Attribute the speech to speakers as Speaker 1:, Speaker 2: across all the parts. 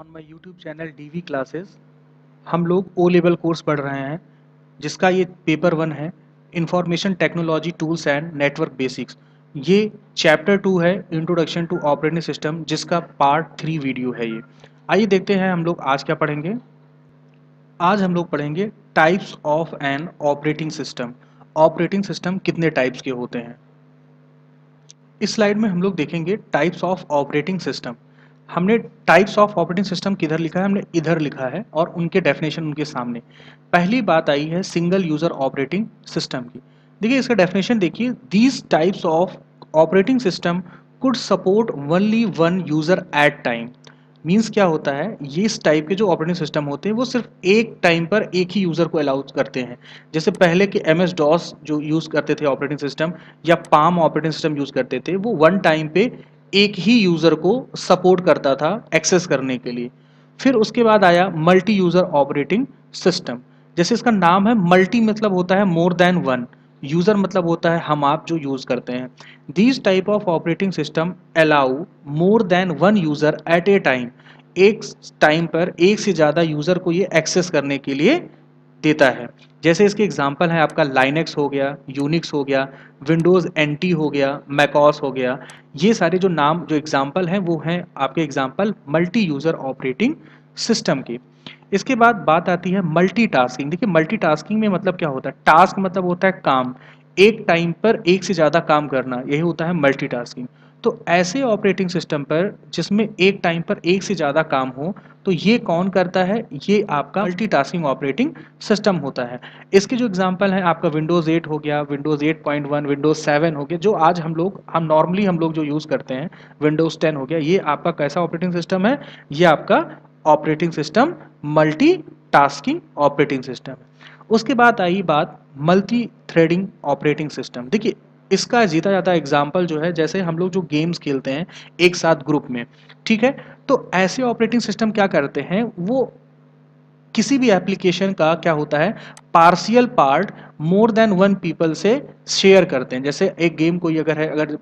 Speaker 1: On my YouTube channel DV classes. हम लोग O level course पढ़ रहे हैं जिसका ये पेपर 1 है, information technology tools and network basics. ये चैप्टर 2 है, इंट्रोडक्शन टू ऑपरेटिंग सिस्टम, जिसका पार्ट 3 वीडियो है ये। आइए देखते हैं हम लोग आज क्या पढ़ेंगे। आज हम लोग पढ़ेंगे types of an operating system. Operating system कितने टाइप्स के होते हैं। इस स्लाइड में हम लोग देखेंगे टाइप्स ऑफ ऑपरेटिंग सिस्टम। हमने टाइप्स ऑफ ऑपरेटिंग सिस्टम किधर लिखा है, हमने इधर लिखा है और उनके डेफिनेशन उनके सामने। पहली बात आई है सिंगल यूजर ऑपरेटिंग सिस्टम की। देखिए इसका डेफिनेशन देखिए, these types of operating system could support only one user at time. Means क्या होता है, ये इस टाइप के जो ऑपरेटिंग सिस्टम होते हैं वो सिर्फ एक टाइम पर एक ही यूज़र को अलाउ करते हैं। जैसे पहले के एम एस डॉस जो यूज़ करते थे ऑपरेटिंग सिस्टम, या पाम ऑपरेटिंग सिस्टम यूज़ करते थे, वो वन टाइम पे एक ही यूज़र को सपोर्ट करता था एक्सेस करने के लिए। फिर उसके बाद आया मल्टी यूज़र ऑपरेटिंग सिस्टम। जैसे इसका नाम है, मल्टी मतलब होता है मोर देन वन, यूज़र मतलब होता है हम आप जो यूज़ करते हैं। These type of operating system allow more than one user eight A time. एक टाइम पर एक से ज़्यादा यूज़र को ये एक्सेस करने के लिए देता है। जैसे इसके एग्जांपल है आपका लाइनेक्स हो गया, यूनिक्स हो गया, विंडोज़ एनटी हो गया, मैकओएस हो गया। ये सारे जो नाम जो एग्जांपल हैं वो हैं आपके example multi user operating system की। इसके बाद बात आती है मल्टीटास्किंग। देखिए मल्टीटास्किंग में मतलब क्या होता है, टास्क मतलब होता है काम, एक टाइम पर एक से ज़्यादा काम करना, यही होता है मल्टीटास्किंग। तो ऐसे ऑपरेटिंग सिस्टम पर जिसमें एक टाइम पर एक से ज़्यादा काम हो, तो ये कौन करता है, ये आपका मल्टीटास्किंग ऑपरेटिंग सिस्टम होता है। इसके जो एग्जांपल है आपका विंडोज़ 8 हो गया, विंडोज़ 8.1, विंडोज़ 7 हो गया, जो आज हम नॉर्मली हम लोग जो यूज़ करते हैं, विंडोज़ 10 हो गया। ये आपका कैसा ऑपरेटिंग सिस्टम है, ये आपका operating system multitasking operating system है। उसके बाद आई बात मल्टी थ्रेडिंग ऑपरेटिंग सिस्टम। देखिए इसका जीता जाता एग्जाम्पल जो है, जैसे हम लोग जो गेम्स खेलते हैं एक साथ ग्रुप में, ठीक है, तो ऐसे ऑपरेटिंग सिस्टम क्या करते हैं, वो किसी भी एप्लीकेशन का क्या होता है, partial part more than one people से शेयर करते हैं। जैसे एक गेम कोई अगर है, अगर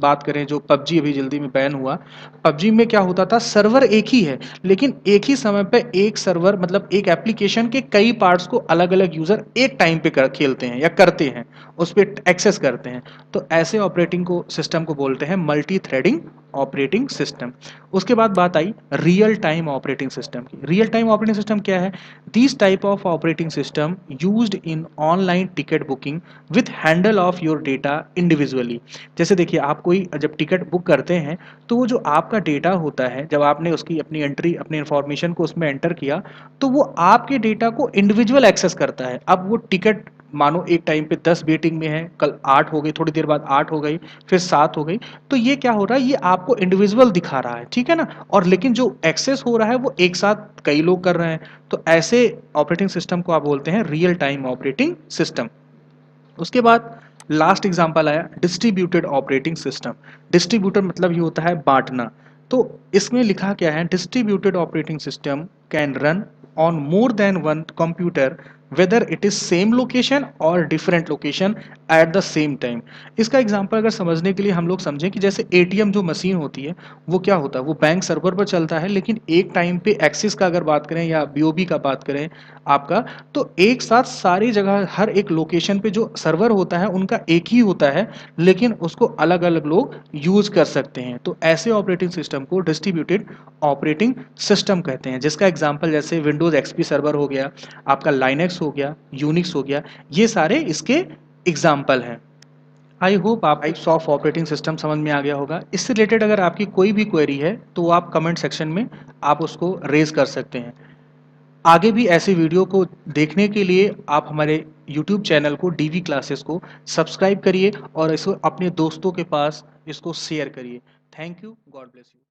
Speaker 1: बात करें जो पबजी अभी जल्दी में बैन हुआ, पबजी में क्या होता था, सर्वर एक ही है लेकिन एक ही समय पे एक सर्वर मतलब एक एप्लीकेशन के कई पार्ट्स को अलग अलग यूजर एक टाइम पे खेलते हैं या करते हैं, उस पर एक्सेस करते हैं। तो ऐसे ऑपरेटिंग को सिस्टम को बोलते हैं मल्टी थ्रेडिंग ऑपरेटिंग सिस्टम। उसके बाद बात I real time operating system की। रियल टाइम ऑपरेटिंग सिस्टम क्या है, this type of operating system used in online ticket booking with handle of your data individually. जैसे देखिए आप कोई जब टिकट बुक करते हैं, तो वो जो आपका डेटा होता है, जब आपने उसकी अपनी एंट्री अपनी इंफॉर्मेशन को उसमें एंटर किया, तो वो आपके डेटा को इंडिविजुअल एक्सेस करता है। अब वो टिकट मानो एक टाइम पे 10 वेटिंग में है, कल 8 हो गई, थोड़ी देर बाद 8 हो गई, फिर 7 हो गई, तो ये क्या हो रहा है, ये आपको इंडिविजुअल दिखा रहा है, ठीक है ना। और लेकिन जो एक्सेस हो रहा है वो एक साथ कई लोग कर रहे हैं। तो ऐसे ऑपरेटिंग सिस्टम को आप बोलते हैं रियल टाइम ऑपरेटिंग सिस्टम। उसके बाद लास्ट एग्जांपल आया डिस्ट्रीब्यूटेड ऑपरेटिंग सिस्टम। डिस्ट्रीब्यूटर मतलब ये होता है बांटना। तो इसमें लिखा क्या है, distributed operating system can run on more than one computer whether it is same location और different location at the same time. इसका एग्जांपल अगर समझने के लिए हम लोग समझें कि जैसे एटीएम जो मशीन होती है, वो क्या होता है, वो बैंक सर्वर पर चलता है, लेकिन एक टाइम पे एक्सिस का अगर बात करें या बीओबी का बात करें आपका, तो एक साथ सारी जगह हर एक लोकेशन पे जो सर्वर होता है उनका एक ही होता है, लेकिन उसको अलग अलग लोग यूज कर सकते हैं। तो ऐसे ऑपरेटिंग सिस्टम को डिस्ट्रीब्यूटेड ऑपरेटिंग सिस्टम कहते हैं, जिसका एग्जांपल जैसे विंडोज एक्सपी सर्वर हो गया, आपका लाइनेक्स हो गया, यूनिक्स हो गया, ये सारे इसके एग्जाम्पल हैं। आई होप आप टाइप्स ऑफ ऑपरेटिंग सिस्टम समझ में आ गया होगा। इससे रिलेटेड अगर आपकी कोई भी क्वेरी है तो आप कमेंट सेक्शन में आप उसको रेज कर सकते हैं। आगे भी ऐसे वीडियो को देखने के लिए आप हमारे YouTube चैनल को डीवी क्लासेस को सब्सक्राइब करिए और इसको अपने दोस्तों के पास इसको शेयर करिए। Thank you, God bless you.